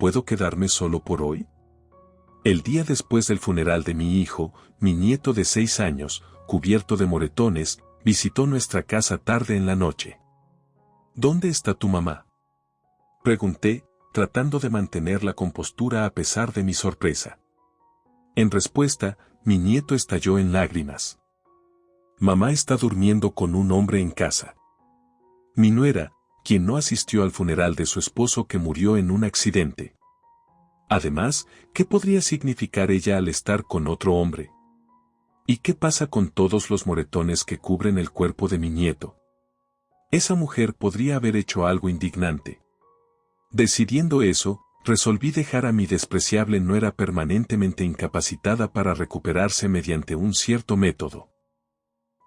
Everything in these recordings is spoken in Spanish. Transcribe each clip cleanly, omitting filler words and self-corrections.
¿puedo quedarme solo por hoy? El día después del funeral de mi hijo, mi nieto de 6 años, cubierto de moretones, visitó nuestra casa tarde en la noche. ¿Dónde está tu mamá?, pregunté, tratando de mantener la compostura a pesar de mi sorpresa. En respuesta, mi nieto estalló en lágrimas. Mamá está durmiendo con un hombre en casa. Mi nuera, quien no asistió al funeral de su esposo que murió en un accidente. Además, ¿qué podría significar ella al estar con otro hombre? ¿Y qué pasa con todos los moretones que cubren el cuerpo de mi nieto? Esa mujer podría haber hecho algo indignante. Decidiendo eso, resolví dejar a mi despreciable nuera permanentemente incapacitada para recuperarse mediante un cierto método.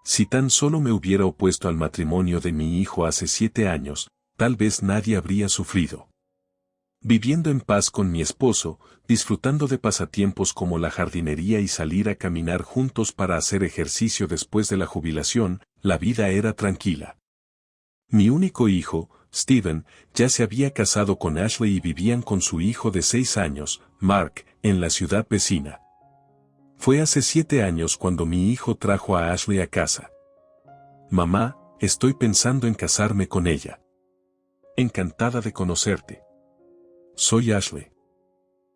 Si tan solo me hubiera opuesto al matrimonio de mi hijo hace 7 años, tal vez nadie habría sufrido. Viviendo en paz con mi esposo, disfrutando de pasatiempos como la jardinería y salir a caminar juntos para hacer ejercicio después de la jubilación, la vida era tranquila. Mi único hijo, Steven, ya se había casado con Ashley y vivían con su hijo de 6 años, Mark, en la ciudad vecina. Fue hace 7 años cuando mi hijo trajo a Ashley a casa. Mamá, estoy pensando en casarme con ella. Encantada de conocerte. Soy Ashley.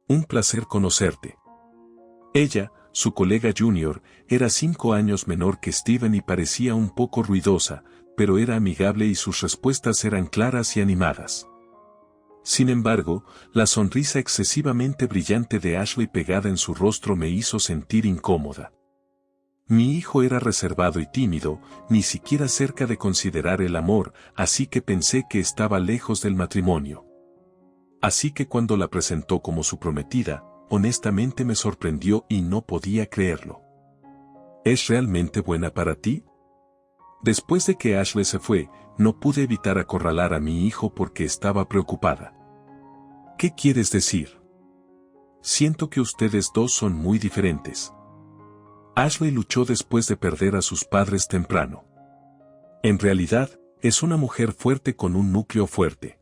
Un placer conocerte. Ella, su colega junior, era 5 años menor que Steven y parecía un poco ruidosa, pero era amigable y sus respuestas eran claras y animadas. Sin embargo, la sonrisa excesivamente brillante de Ashley pegada en su rostro me hizo sentir incómoda. Mi hijo era reservado y tímido, ni siquiera cerca de considerar el amor, así que pensé que estaba lejos del matrimonio. Así que cuando la presentó como su prometida, honestamente me sorprendió y no podía creerlo. ¿Es realmente buena para ti? Después de que Ashley se fue, no pude evitar acorralar a mi hijo porque estaba preocupada. ¿Qué quieres decir? Siento que ustedes dos son muy diferentes. Ashley luchó después de perder a sus padres temprano. En realidad, es una mujer fuerte con un núcleo fuerte.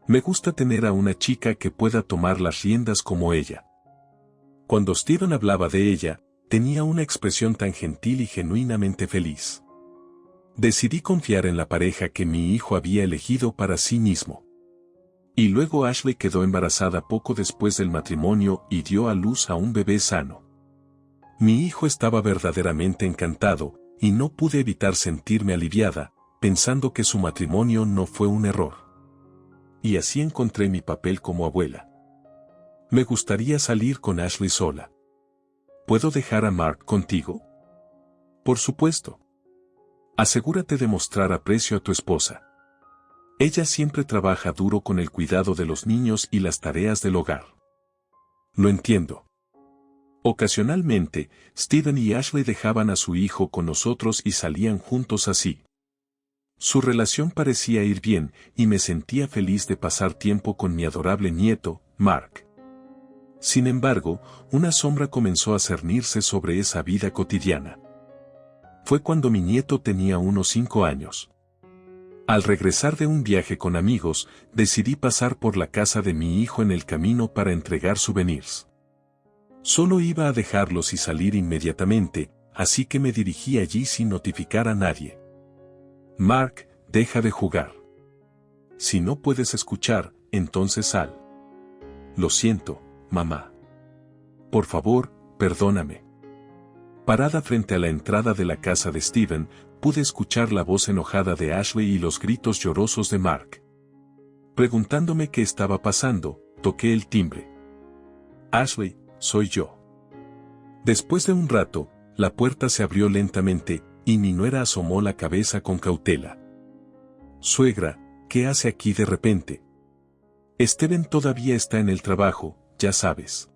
Me gusta tener a una chica que pueda tomar las riendas como ella. Cuando Steven hablaba de ella, tenía una expresión tan gentil y genuinamente feliz. Decidí confiar en la pareja que mi hijo había elegido para sí mismo. Y luego Ashley quedó embarazada poco después del matrimonio y dio a luz a un bebé sano. Mi hijo estaba verdaderamente encantado, y no pude evitar sentirme aliviada, pensando que su matrimonio no fue un error. Y así encontré mi papel como abuela. Me gustaría salir con Ashley sola. ¿Puedo dejar a Mark contigo? Por supuesto. Asegúrate de mostrar aprecio a tu esposa. Ella siempre trabaja duro con el cuidado de los niños y las tareas del hogar. Lo entiendo. Ocasionalmente, Steven y Ashley dejaban a su hijo con nosotros y salían juntos así. Su relación parecía ir bien y me sentía feliz de pasar tiempo con mi adorable nieto, Mark. Sin embargo, una sombra comenzó a cernirse sobre esa vida cotidiana. Fue cuando mi nieto tenía unos 5 años. Al regresar de un viaje con amigos, decidí pasar por la casa de mi hijo en el camino para entregar souvenirs. Solo iba a dejarlos y salir inmediatamente, así que me dirigí allí sin notificar a nadie. Mark, deja de jugar. Si no puedes escuchar, entonces sal. Lo siento, mamá. Por favor, perdóname. Parada frente a la entrada de la casa de Steven, pude escuchar la voz enojada de Ashley y los gritos llorosos de Mark. Preguntándome qué estaba pasando, toqué el timbre. Ashley, soy yo. Después de un rato, la puerta se abrió lentamente, y mi nuera asomó la cabeza con cautela. Suegra, ¿qué hace aquí de repente? Steven todavía está en el trabajo, ya sabes.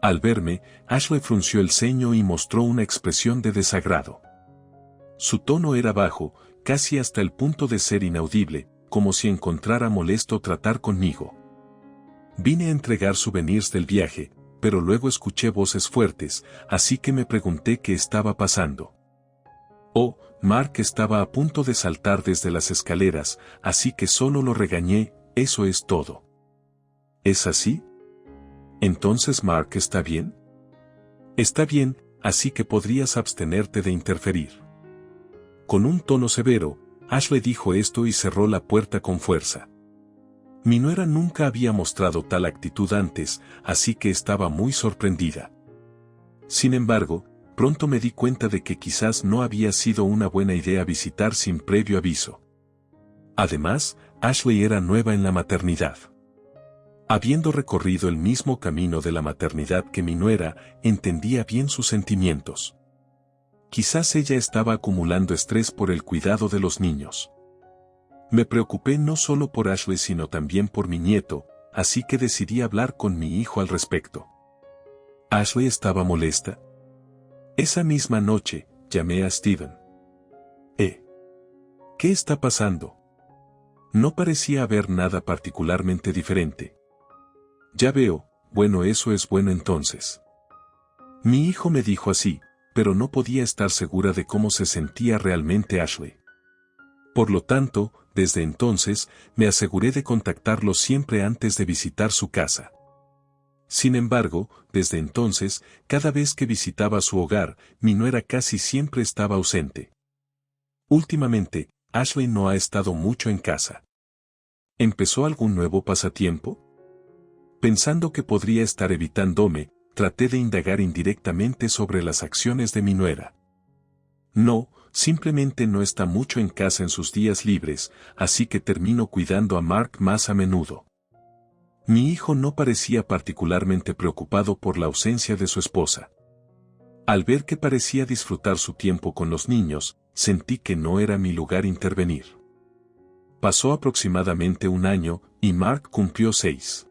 Al verme, Ashley frunció el ceño y mostró una expresión de desagrado. Su tono era bajo, casi hasta el punto de ser inaudible, como si encontrara molesto tratar conmigo. Vine a entregar souvenirs del viaje, pero luego escuché voces fuertes, así que me pregunté qué estaba pasando. Oh, Mark estaba a punto de saltar desde las escaleras, así que solo lo regañé, eso es todo. ¿Es así? ¿Entonces Mark está bien? Está bien, así que podrías abstenerte de interferir. Con un tono severo, Ashley dijo esto y cerró la puerta con fuerza. Mi nuera nunca había mostrado tal actitud antes, así que estaba muy sorprendida. Sin embargo, pronto me di cuenta de que quizás no había sido una buena idea visitar sin previo aviso. Además, Ashley era nueva en la maternidad. Habiendo recorrido el mismo camino de la maternidad que mi nuera, entendía bien sus sentimientos. Quizás ella estaba acumulando estrés por el cuidado de los niños. Me preocupé no solo por Ashley sino también por mi nieto, así que decidí hablar con mi hijo al respecto. ¿Ashley estaba molesta? Esa misma noche, llamé a Steven. ¿Qué está pasando? No parecía haber nada particularmente diferente. Ya veo, bueno, eso es bueno entonces. Mi hijo me dijo así, pero no podía estar segura de cómo se sentía realmente Ashley. Por lo tanto, desde entonces, me aseguré de contactarlo siempre antes de visitar su casa. Sin embargo, desde entonces, cada vez que visitaba su hogar, mi nuera casi siempre estaba ausente. Últimamente, Ashley no ha estado mucho en casa. ¿Empezó algún nuevo pasatiempo? Pensando que podría estar evitándome, traté de indagar indirectamente sobre las acciones de mi nuera. No, simplemente no está mucho en casa en sus días libres, así que termino cuidando a Mark más a menudo. Mi hijo no parecía particularmente preocupado por la ausencia de su esposa. Al ver que parecía disfrutar su tiempo con los niños, sentí que no era mi lugar intervenir. Pasó aproximadamente un año, y Mark cumplió 6.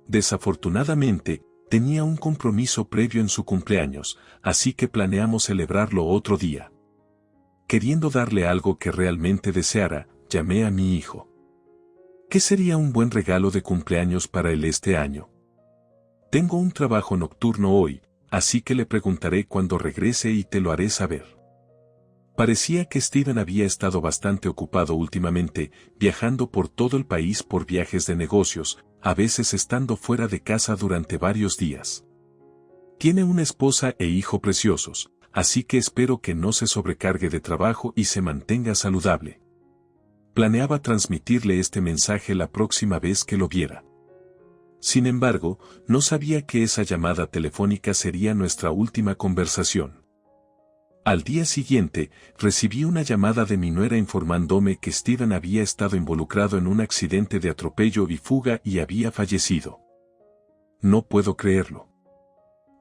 Desafortunadamente, tenía un compromiso previo en su cumpleaños, así que planeamos celebrarlo otro día. Queriendo darle algo que realmente deseara, llamé a mi hijo. ¿Qué sería un buen regalo de cumpleaños para él este año? Tengo un trabajo nocturno hoy, así que le preguntaré cuando regrese y te lo haré saber. Parecía que Steven había estado bastante ocupado últimamente, viajando por todo el país por viajes de negocios, a veces estando fuera de casa durante varios días. Tiene una esposa e hijo preciosos, así que espero que no se sobrecargue de trabajo y se mantenga saludable. Planeaba transmitirle este mensaje la próxima vez que lo viera. Sin embargo, no sabía que esa llamada telefónica sería nuestra última conversación. Al día siguiente, recibí una llamada de mi nuera informándome que Steven había estado involucrado en un accidente de atropello y fuga y había fallecido. No puedo creerlo.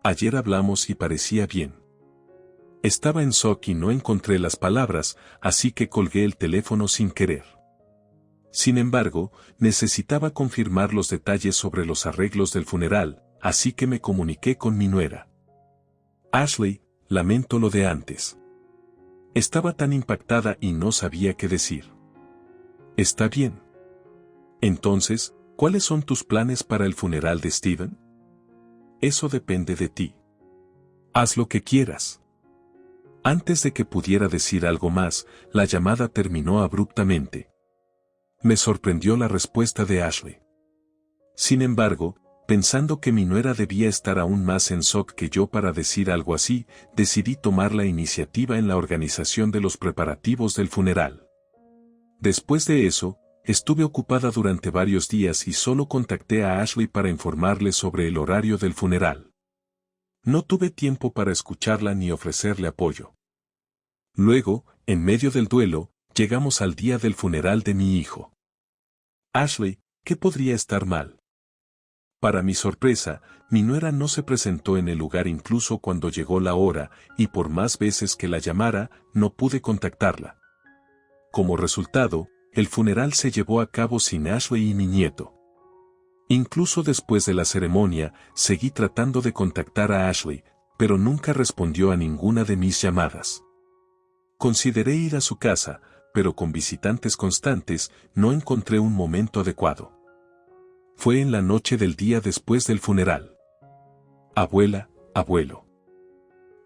Ayer hablamos y parecía bien. Estaba en shock y no encontré las palabras, así que colgué el teléfono sin querer. Sin embargo, necesitaba confirmar los detalles sobre los arreglos del funeral, así que me comuniqué con mi nuera. Ashley, lamento lo de antes. Estaba tan impactada y no sabía qué decir. Está bien. Entonces, ¿cuáles son tus planes para el funeral de Steven? Eso depende de ti. Haz lo que quieras. Antes de que pudiera decir algo más, la llamada terminó abruptamente. Me sorprendió la respuesta de Ashley. Sin embargo, pensando que mi nuera debía estar aún más en shock que yo para decir algo así, decidí tomar la iniciativa en la organización de los preparativos del funeral. Después de eso, estuve ocupada durante varios días y solo contacté a Ashley para informarle sobre el horario del funeral. No tuve tiempo para escucharla ni ofrecerle apoyo. Luego, en medio del duelo, llegamos al día del funeral de mi hijo. Ashley, ¿qué podría estar mal? Para mi sorpresa, mi nuera no se presentó en el lugar incluso cuando llegó la hora, y por más veces que la llamara, no pude contactarla. Como resultado, el funeral se llevó a cabo sin Ashley y mi nieto. Incluso después de la ceremonia, seguí tratando de contactar a Ashley, pero nunca respondió a ninguna de mis llamadas. Consideré ir a su casa, pero con visitantes constantes, no encontré un momento adecuado. Fue en la noche del día después del funeral. Abuela, abuelo.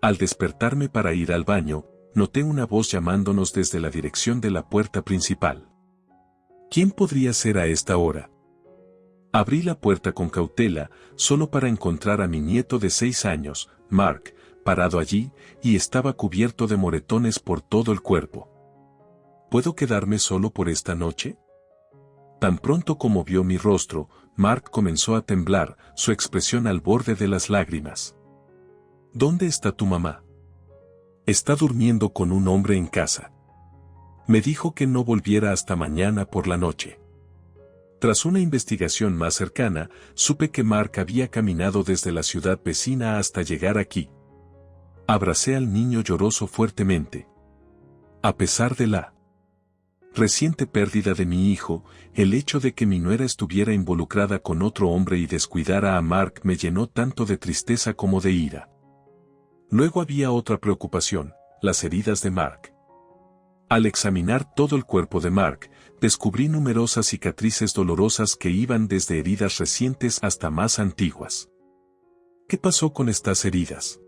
Al despertarme para ir al baño, noté una voz llamándonos desde la dirección de la puerta principal. ¿Quién podría ser a esta hora? Abrí la puerta con cautela, solo para encontrar a mi nieto de 6 años, Mark, parado allí, y estaba cubierto de moretones por todo el cuerpo. ¿Puedo quedarme solo por esta noche? Tan pronto como vio mi rostro, Mark comenzó a temblar, su expresión al borde de las lágrimas. ¿Dónde está tu mamá? Está durmiendo con un hombre en casa. Me dijo que no volviera hasta mañana por la noche. Tras una investigación más cercana, supe que Mark había caminado desde la ciudad vecina hasta llegar aquí. Abracé al niño lloroso fuertemente. A pesar de la reciente pérdida de mi hijo, el hecho de que mi nuera estuviera involucrada con otro hombre y descuidara a Mark me llenó tanto de tristeza como de ira. Luego había otra preocupación, las heridas de Mark. Al examinar todo el cuerpo de Mark, descubrí numerosas cicatrices dolorosas que iban desde heridas recientes hasta más antiguas. ¿Qué pasó con estas heridas?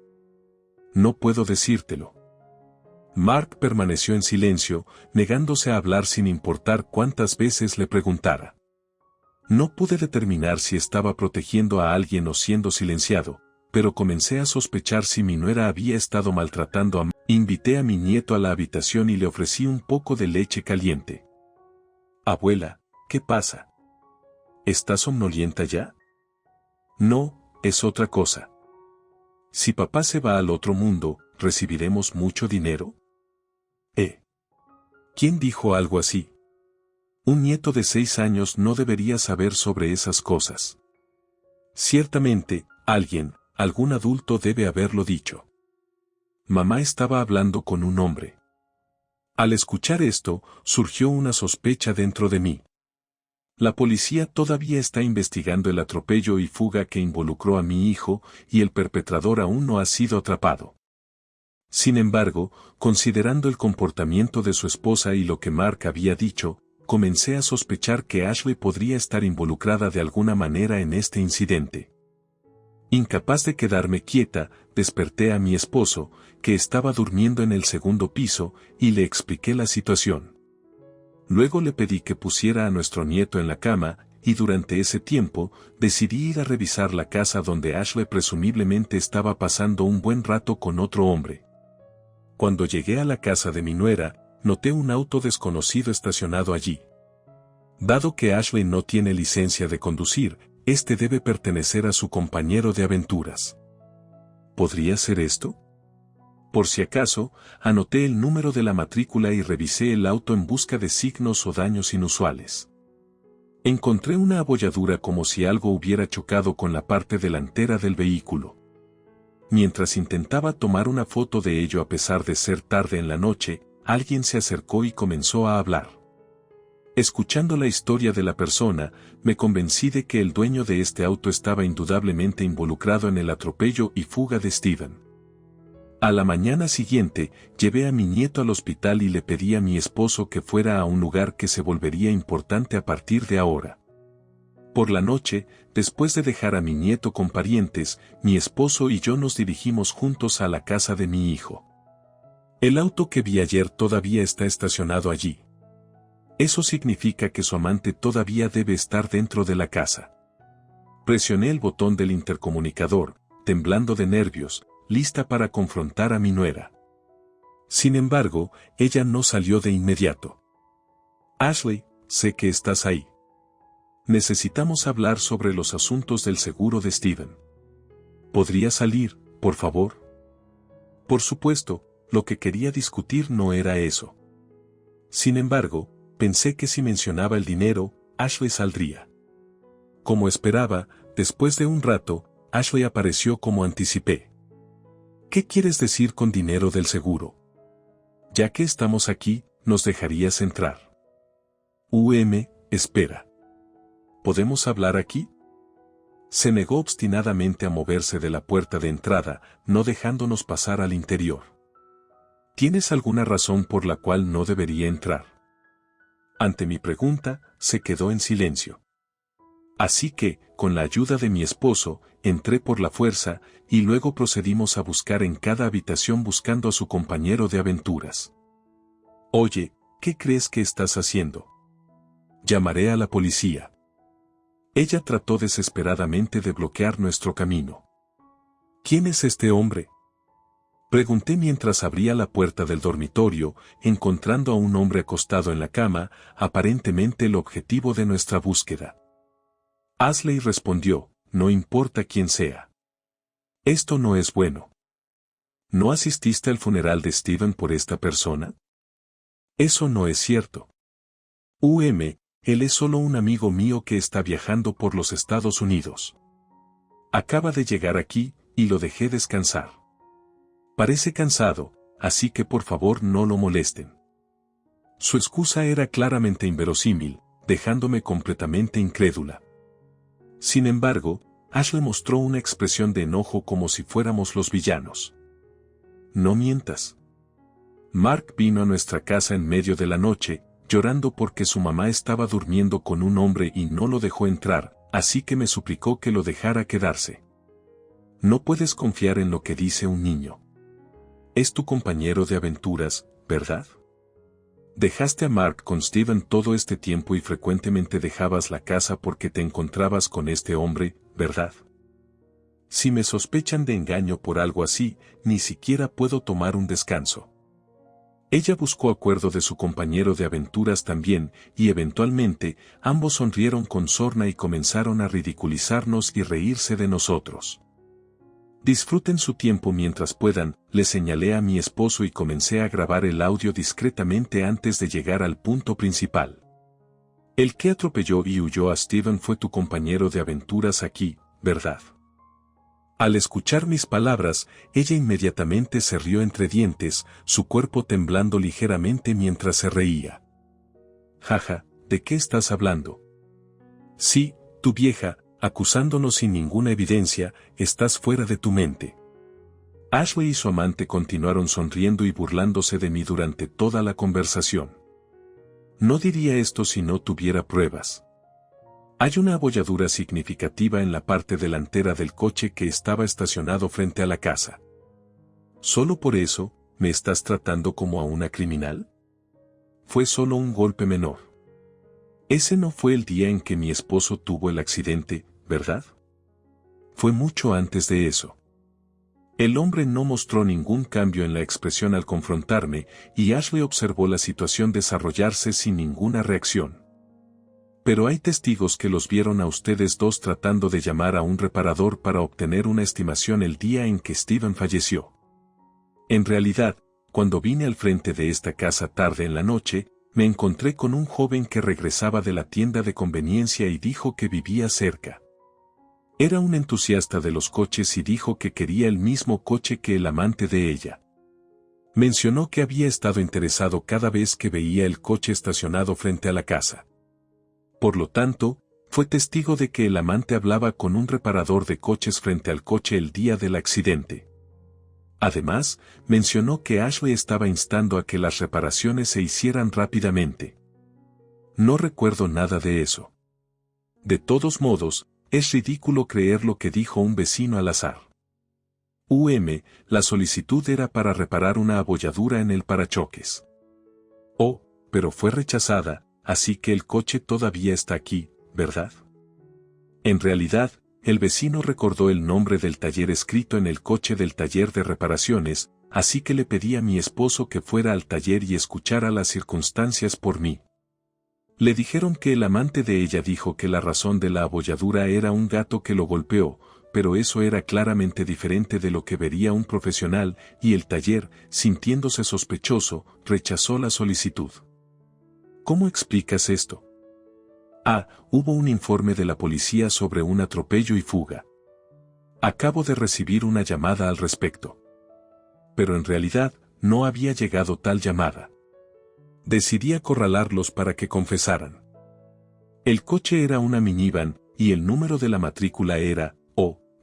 No puedo decírtelo. Mark permaneció en silencio, negándose a hablar sin importar cuántas veces le preguntara. No pude determinar si estaba protegiendo a alguien o siendo silenciado, pero comencé a sospechar si mi nuera había estado maltratando a Mark. Invité a mi nieto a la habitación y le ofrecí un poco de leche caliente. Abuela, ¿qué pasa? ¿Estás somnolienta ya? No, es otra cosa. Si papá se va al otro mundo, ¿recibiremos mucho dinero? ¿Quién dijo algo así? Un nieto de 6 años no debería saber sobre esas cosas. Ciertamente, algún adulto debe haberlo dicho. Mamá estaba hablando con un hombre. Al escuchar esto, surgió una sospecha dentro de mí. La policía todavía está investigando el atropello y fuga que involucró a mi hijo, y el perpetrador aún no ha sido atrapado. Sin embargo, considerando el comportamiento de su esposa y lo que Mark había dicho, comencé a sospechar que Ashley podría estar involucrada de alguna manera en este incidente. Incapaz de quedarme quieta, desperté a mi esposo, que estaba durmiendo en el segundo piso, y le expliqué la situación. Luego le pedí que pusiera a nuestro nieto en la cama, y durante ese tiempo, decidí ir a revisar la casa donde Ashley presumiblemente estaba pasando un buen rato con otro hombre. Cuando llegué a la casa de mi nuera, noté un auto desconocido estacionado allí. Dado que Ashley no tiene licencia de conducir, este debe pertenecer a su compañero de aventuras. ¿Podría ser esto? Por si acaso, anoté el número de la matrícula y revisé el auto en busca de signos o daños inusuales. Encontré una abolladura como si algo hubiera chocado con la parte delantera del vehículo. Mientras intentaba tomar una foto de ello a pesar de ser tarde en la noche, alguien se acercó y comenzó a hablar. Escuchando la historia de la persona, me convencí de que el dueño de este auto estaba indudablemente involucrado en el atropello y fuga de Steven. A la mañana siguiente, llevé a mi nieto al hospital y le pedí a mi esposo que fuera a un lugar que se volvería importante a partir de ahora. Por la noche, después de dejar a mi nieto con parientes, mi esposo y yo nos dirigimos juntos a la casa de mi hijo. El auto que vi ayer todavía está estacionado allí. Eso significa que su amante todavía debe estar dentro de la casa. Presioné el botón del intercomunicador, temblando de nervios, lista para confrontar a mi nuera. Sin embargo, ella no salió de inmediato. Ashley, sé que estás ahí. Necesitamos hablar sobre los asuntos del seguro de Steven. ¿Podría salir, por favor? Por supuesto, lo que quería discutir no era eso. Sin embargo, pensé que si mencionaba el dinero, Ashley saldría. Como esperaba, después de un rato, Ashley apareció como anticipé. ¿Qué quieres decir con dinero del seguro? Ya que estamos aquí, ¿nos dejarías entrar? Espera. ¿Podemos hablar aquí? Se negó obstinadamente a moverse de la puerta de entrada, no dejándonos pasar al interior. ¿Tienes alguna razón por la cual no debería entrar? Ante mi pregunta, se quedó en silencio. Así que, con la ayuda de mi esposo, entré por la fuerza, y luego procedimos a buscar en cada habitación buscando a su compañero de aventuras. Oye, ¿qué crees que estás haciendo? Llamaré a la policía. Ella trató desesperadamente de bloquear nuestro camino. ¿Quién es este hombre?, pregunté mientras abría la puerta del dormitorio, encontrando a un hombre acostado en la cama, aparentemente el objetivo de nuestra búsqueda. Ashley respondió, no importa quién sea. Esto no es bueno. ¿No asististe al funeral de Steven por esta persona? Eso no es cierto. Él es solo un amigo mío que está viajando por los Estados Unidos. Acaba de llegar aquí, y lo dejé descansar. Parece cansado, así que por favor no lo molesten. Su excusa era claramente inverosímil, dejándome completamente incrédula. Sin embargo, Ashley mostró una expresión de enojo como si fuéramos los villanos. No mientas. Mark vino a nuestra casa en medio de la noche, llorando porque su mamá estaba durmiendo con un hombre y no lo dejó entrar, así que me suplicó que lo dejara quedarse. No puedes confiar en lo que dice un niño. Es tu compañero de aventuras, ¿verdad? Dejaste a Mark con Steven todo este tiempo y frecuentemente dejabas la casa porque te encontrabas con este hombre, ¿verdad? Si me sospechan de engaño por algo así, ni siquiera puedo tomar un descanso. Ella buscó acuerdo de su compañero de aventuras también, y eventualmente, ambos sonrieron con sorna y comenzaron a ridiculizarnos y reírse de nosotros. Disfruten su tiempo mientras puedan, le señalé a mi esposo y comencé a grabar el audio discretamente antes de llegar al punto principal. El que atropelló y huyó a Steven fue tu compañero de aventuras aquí, ¿verdad? Al escuchar mis palabras, ella inmediatamente se rió entre dientes, su cuerpo temblando ligeramente mientras se reía. Jaja, ¿de qué estás hablando? Sí, tu vieja, acusándonos sin ninguna evidencia, estás fuera de tu mente. Ashley y su amante continuaron sonriendo y burlándose de mí durante toda la conversación. No diría esto si no tuviera pruebas. Hay una abolladura significativa en la parte delantera del coche que estaba estacionado frente a la casa. ¿Solo por eso, me estás tratando como a una criminal? Fue solo un golpe menor. Ese no fue el día en que mi esposo tuvo el accidente, ¿verdad? Fue mucho antes de eso. El hombre no mostró ningún cambio en la expresión al confrontarme, y Ashley observó la situación desarrollarse sin ninguna reacción. Pero hay testigos que los vieron a ustedes dos tratando de llamar a un reparador para obtener una estimación el día en que Steven falleció. En realidad, cuando vine al frente de esta casa tarde en la noche, me encontré con un joven que regresaba de la tienda de conveniencia y dijo que vivía cerca. Era un entusiasta de los coches y dijo que quería el mismo coche que el amante de ella. Mencionó que había estado interesado cada vez que veía el coche estacionado frente a la casa. Por lo tanto, fue testigo de que el amante hablaba con un reparador de coches frente al coche el día del accidente. Además, mencionó que Ashley estaba instando a que las reparaciones se hicieran rápidamente. No recuerdo nada de eso. De todos modos, es ridículo creer lo que dijo un vecino al azar. La solicitud era para reparar una abolladura en el parachoques. Oh, pero fue rechazada, así que el coche todavía está aquí, ¿verdad? En realidad, el vecino recordó el nombre del taller escrito en el coche del taller de reparaciones, así que le pedí a mi esposo que fuera al taller y escuchara las circunstancias por mí. Le dijeron que el amante de ella dijo que la razón de la abolladura era un gato que lo golpeó, pero eso era claramente diferente de lo que vería un profesional, y el taller, sintiéndose sospechoso, rechazó la solicitud. ¿Cómo explicas esto? Hubo un informe de la policía sobre un atropello y fuga. Acabo de recibir una llamada al respecto. Pero en realidad, no había llegado tal llamada. Decidí acorralarlos para que confesaran. El coche era una minivan, y el número de la matrícula era,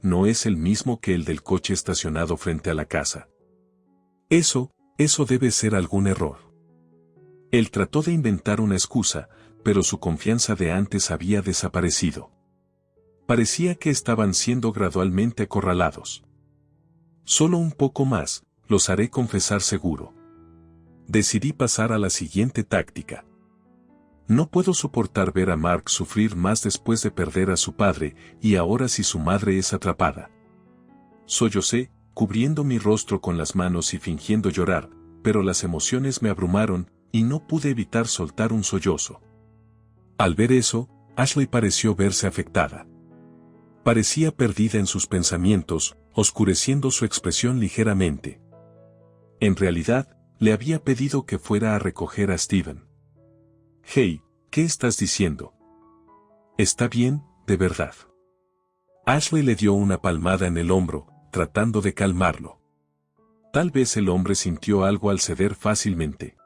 no es el mismo que el del coche estacionado frente a la casa. Eso debe ser algún error. Él trató de inventar una excusa, pero su confianza de antes había desaparecido. Parecía que estaban siendo gradualmente acorralados. Solo un poco más, los haré confesar seguro. Decidí pasar a la siguiente táctica. No puedo soportar ver a Mark sufrir más después de perder a su padre, y ahora si su madre es atrapada. Sollocé, cubriendo mi rostro con las manos y fingiendo llorar, pero las emociones me abrumaron, y no pude evitar soltar un sollozo. Al ver eso, Ashley pareció verse afectada. Parecía perdida en sus pensamientos, oscureciendo su expresión ligeramente. En realidad, le había pedido que fuera a recoger a Steven. Hey, ¿qué estás diciendo? Está bien, de verdad. Ashley le dio una palmada en el hombro, tratando de calmarlo. Tal vez el hombre sintió algo al ceder fácilmente.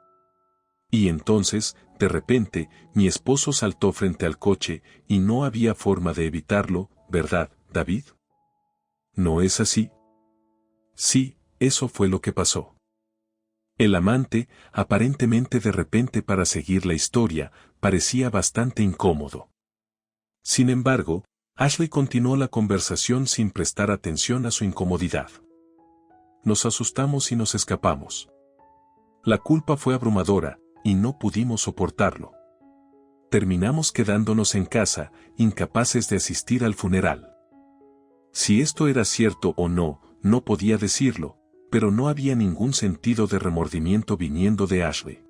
Y entonces, de repente, mi esposo saltó frente al coche, y no había forma de evitarlo, ¿verdad, David? ¿No es así? Sí, eso fue lo que pasó. El amante, aparentemente de repente para seguir la historia, parecía bastante incómodo. Sin embargo, Ashley continuó la conversación sin prestar atención a su incomodidad. Nos asustamos y nos escapamos. La culpa fue abrumadora, y no pudimos soportarlo. Terminamos quedándonos en casa, incapaces de asistir al funeral. Si esto era cierto o no, no podía decirlo, pero no había ningún sentido de remordimiento viniendo de Ashley.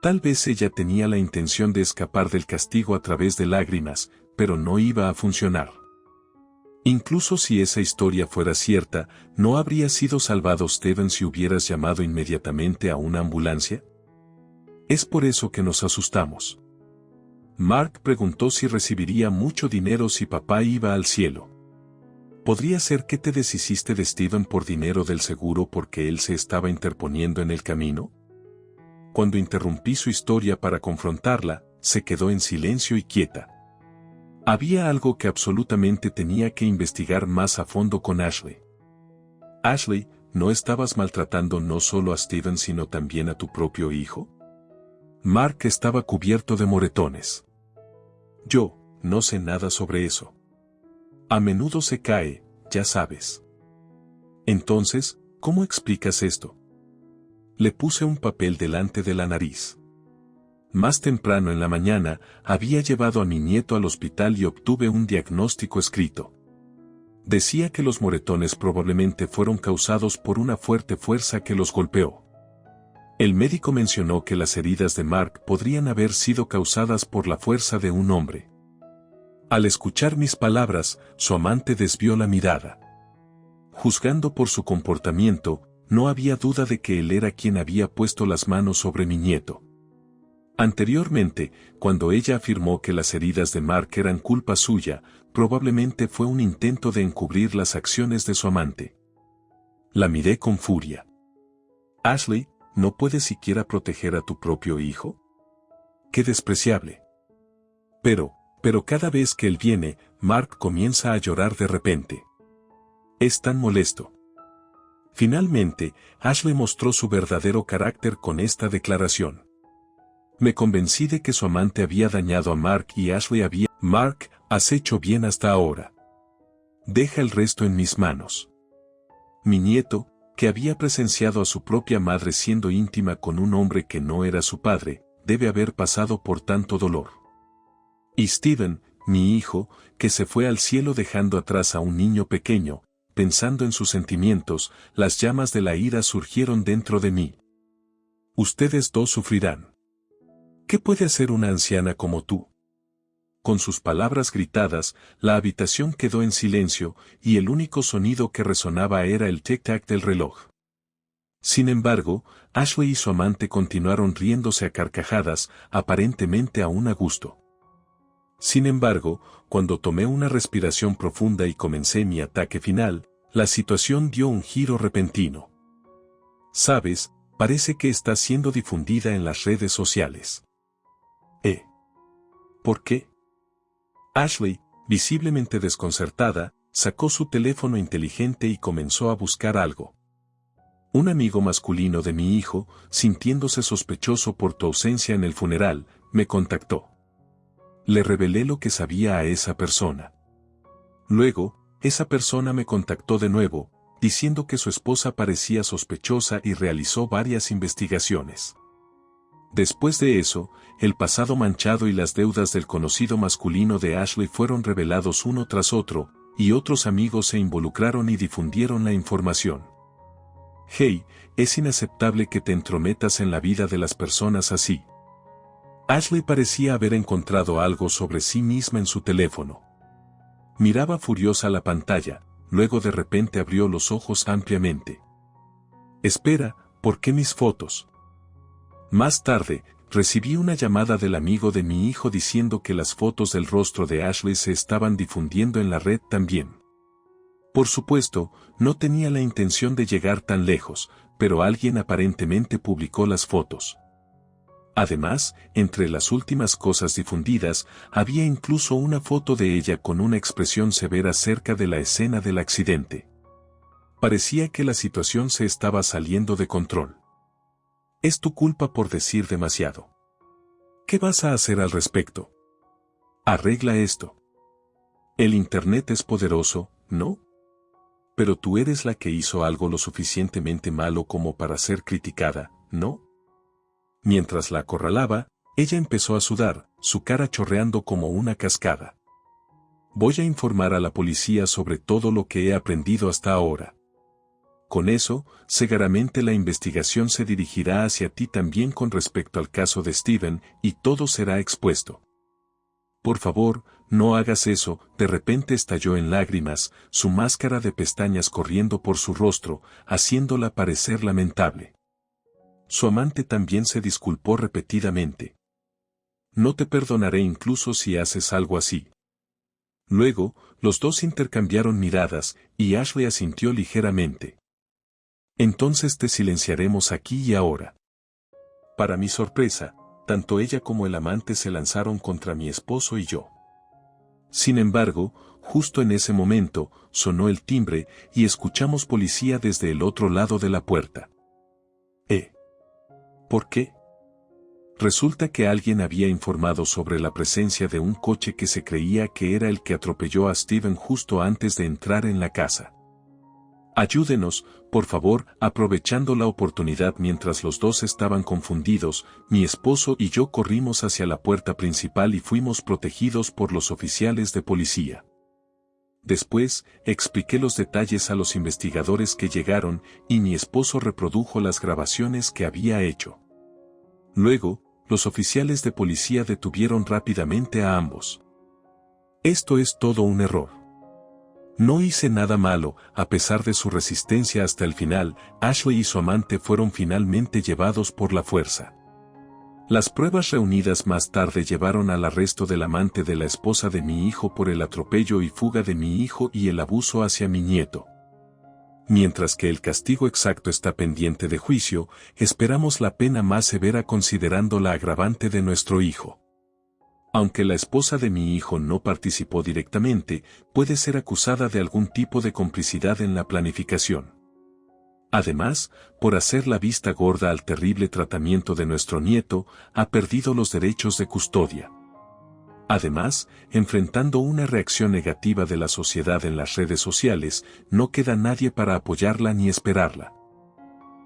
Tal vez ella tenía la intención de escapar del castigo a través de lágrimas, pero no iba a funcionar. Incluso si esa historia fuera cierta, ¿no habría sido salvado Steven si hubieras llamado inmediatamente a una ambulancia? Es por eso que nos asustamos. Mark preguntó si recibiría mucho dinero si papá iba al cielo. ¿Podría ser que te deshiciste de Steven por dinero del seguro porque él se estaba interponiendo en el camino? Cuando interrumpí su historia para confrontarla, se quedó en silencio y quieta. Había algo que absolutamente tenía que investigar más a fondo con Ashley. Ashley, ¿no estabas maltratando no solo a Steven sino también a tu propio hijo? Mark estaba cubierto de moretones. Yo, no sé nada sobre eso. A menudo se cae, ya sabes. Entonces, ¿cómo explicas esto? Le puse un papel delante de la nariz. Más temprano en la mañana, había llevado a mi nieto al hospital y obtuve un diagnóstico escrito. Decía que los moretones probablemente fueron causados por una fuerte fuerza que los golpeó. El médico mencionó que las heridas de Mark podrían haber sido causadas por la fuerza de un hombre. Al escuchar mis palabras, su amante desvió la mirada. Juzgando por su comportamiento, no había duda de que él era quien había puesto las manos sobre mi nieto. Anteriormente, cuando ella afirmó que las heridas de Mark eran culpa suya, probablemente fue un intento de encubrir las acciones de su amante. La miré con furia. Ashley, ¿no puedes siquiera proteger a tu propio hijo? ¡Qué despreciable! Pero cada vez que él viene, Mark comienza a llorar de repente. Es tan molesto. Finalmente, Ashley mostró su verdadero carácter con esta declaración. Me convencí de que su amante había dañado a Mark y Ashley había... Mark, has hecho bien hasta ahora. Deja el resto en mis manos. Mi nieto, que había presenciado a su propia madre siendo íntima con un hombre que no era su padre, debe haber pasado por tanto dolor. Y Steven, mi hijo, que se fue al cielo dejando atrás a un niño pequeño, pensando en sus sentimientos, las llamas de la ira surgieron dentro de mí. Ustedes dos sufrirán. ¿Qué puede hacer una anciana como tú? Con sus palabras gritadas, la habitación quedó en silencio, y el único sonido que resonaba era el tic-tac del reloj. Sin embargo, Ashley y su amante continuaron riéndose a carcajadas, aparentemente aún a gusto. Sin embargo, cuando tomé una respiración profunda y comencé mi ataque final, la situación dio un giro repentino. Sabes, parece que está siendo difundida en las redes sociales. ¿Por qué? Ashley, visiblemente desconcertada, sacó su teléfono inteligente y comenzó a buscar algo. Un amigo masculino de mi hijo, sintiéndose sospechoso por tu ausencia en el funeral, me contactó. Le revelé lo que sabía a esa persona. Luego, esa persona me contactó de nuevo, diciendo que su esposa parecía sospechosa y realizó varias investigaciones. Después de eso, el pasado manchado y las deudas del conocido masculino de Ashley fueron revelados uno tras otro, y otros amigos se involucraron y difundieron la información. Hey, es inaceptable que te entrometas en la vida de las personas así. Ashley parecía haber encontrado algo sobre sí misma en su teléfono. Miraba furiosa la pantalla, luego de repente abrió los ojos ampliamente. Espera, ¿por qué mis fotos? Más tarde, recibí una llamada del amigo de mi hijo diciendo que las fotos del rostro de Ashley se estaban difundiendo en la red también. Por supuesto, no tenía la intención de llegar tan lejos, pero alguien aparentemente publicó las fotos. Además, entre las últimas cosas difundidas, había incluso una foto de ella con una expresión severa cerca de la escena del accidente. Parecía que la situación se estaba saliendo de control. Es tu culpa por decir demasiado. ¿Qué vas a hacer al respecto? Arregla esto. El Internet es poderoso, ¿no? Pero tú eres la que hizo algo lo suficientemente malo como para ser criticada, ¿no? Mientras la acorralaba, ella empezó a sudar, su cara chorreando como una cascada. Voy a informar a la policía sobre todo lo que he aprendido hasta ahora. Con eso, seguramente la investigación se dirigirá hacia ti también con respecto al caso de Steven, y todo será expuesto. Por favor, no hagas eso. De repente estalló en lágrimas, su máscara de pestañas corriendo por su rostro, haciéndola parecer lamentable. Su amante también se disculpó repetidamente. No te perdonaré incluso si haces algo así. Luego, los dos intercambiaron miradas, y Ashley asintió ligeramente. Entonces te silenciaremos aquí y ahora. Para mi sorpresa, tanto ella como el amante se lanzaron contra mi esposo y yo. Sin embargo, justo en ese momento, sonó el timbre y escuchamos policía desde el otro lado de la puerta. ¿Por qué? Resulta que alguien había informado sobre la presencia de un coche que se creía que era el que atropelló a Steven justo antes de entrar en la casa. Ayúdenos, por favor. Aprovechando la oportunidad mientras los dos estaban confundidos, mi esposo y yo corrimos hacia la puerta principal y fuimos protegidos por los oficiales de policía. Después, expliqué los detalles a los investigadores que llegaron, y mi esposo reprodujo las grabaciones que había hecho. Luego, los oficiales de policía detuvieron rápidamente a ambos. Esto es todo un error. No hice nada malo. A pesar de su resistencia hasta el final, Ashley y su amante fueron finalmente llevados por la fuerza. Las pruebas reunidas más tarde llevaron al arresto del amante de la esposa de mi hijo por el atropello y fuga de mi hijo y el abuso hacia mi nieto. Mientras que el castigo exacto está pendiente de juicio, esperamos la pena más severa considerando la agravante de nuestro hijo. Aunque la esposa de mi hijo no participó directamente, puede ser acusada de algún tipo de complicidad en la planificación. Además, por hacer la vista gorda al terrible tratamiento de nuestro nieto, ha perdido los derechos de custodia. Además, enfrentando una reacción negativa de la sociedad en las redes sociales, no queda nadie para apoyarla ni esperarla.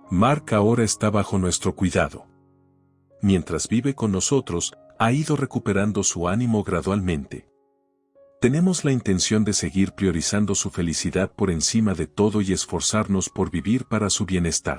Mark ahora está bajo nuestro cuidado. Mientras vive con nosotros, ha ido recuperando su ánimo gradualmente. Tenemos la intención de seguir priorizando su felicidad por encima de todo y esforzarnos por vivir para su bienestar.